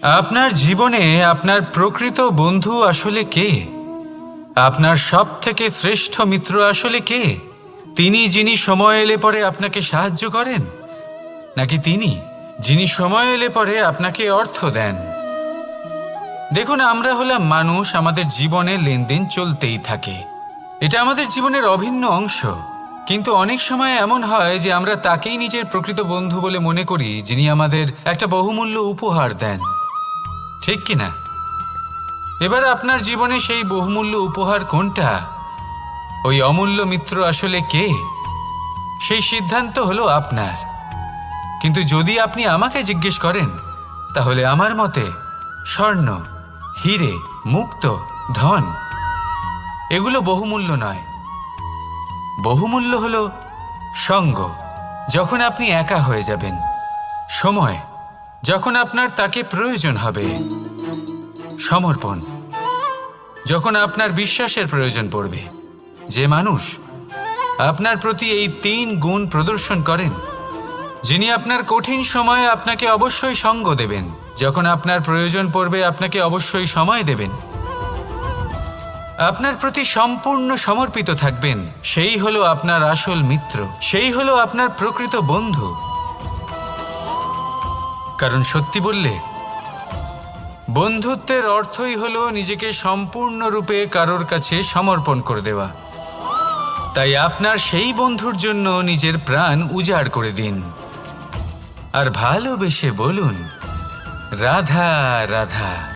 আপনার জীবনে আপনার প্রকৃত বন্ধু আসলে কে? আপনার সবথেকে শ্রেষ্ঠ মিত্র আসলে কে? তিনি যিনি সময় এলে পরে আপনাকে সাহায্য করেন, নাকি তিনি যিনি সময় এলে পরে আপনাকে অর্থ দেন? দেখুন, আমরা হলাম মানুষ, আমাদের জীবনে লেনদেন চলতেই থাকে। এটা আমাদের জীবনের অভিন্ন অংশ। কিন্তু অনেক সময় এমন হয় যে আমরা তাকেই নিজের প্রকৃত বন্ধু বলে মনে করি, যিনি আমাদের একটা বহুমূল্য উপহার দেন, ঠিক কিনা? এবার আপনার জীবনে সেই বহুমূল্য উপহার কোনটা, ওই অমূল্য মিত্র আসলে কে, সেই সিদ্ধান্ত হলো আপনার। কিন্তু যদি আপনি আমাকে জিজ্ঞেস করেন, তাহলে আমার মতে স্বর্ণ, হিরে, মুক্ত, ধন এগুলো বহুমূল্য নয়। বহুমূল্য হলো সঙ্গ, যখন আপনি একা হয়ে যাবেন; সময়, যখন আপনার তাকে প্রয়োজন হবে; সমর্পণ, যখন আপনার বিশ্বাসের প্রয়োজন পড়বে। যে মানুষ আপনার প্রতি এই 3 গুণ প্রদর্শন করেন, যিনি আপনার কঠিন সময়ে আপনাকে অবশ্যই সঙ্গ দেবেন, যখন আপনার প্রয়োজন পড়বে আপনাকে অবশ্যই সময় দেবেন, আপনার প্রতি সম্পূর্ণ সমর্পিত থাকবেন, সেই হলো আপনার আসল মিত্র, সেই হলো আপনার প্রকৃত বন্ধু। কারণ সত্যি বললে, বন্ধুত্বের অর্থই হলো নিজেকে সম্পূর্ণরূপে কারোর কাছে সমর্পণ করে দেওয়া। তাই আপনার সেই বন্ধুর জন্য নিজের প্রাণ উজাড় করে দিন, আর ভালোবেসে বলুন, রাধা রাধা।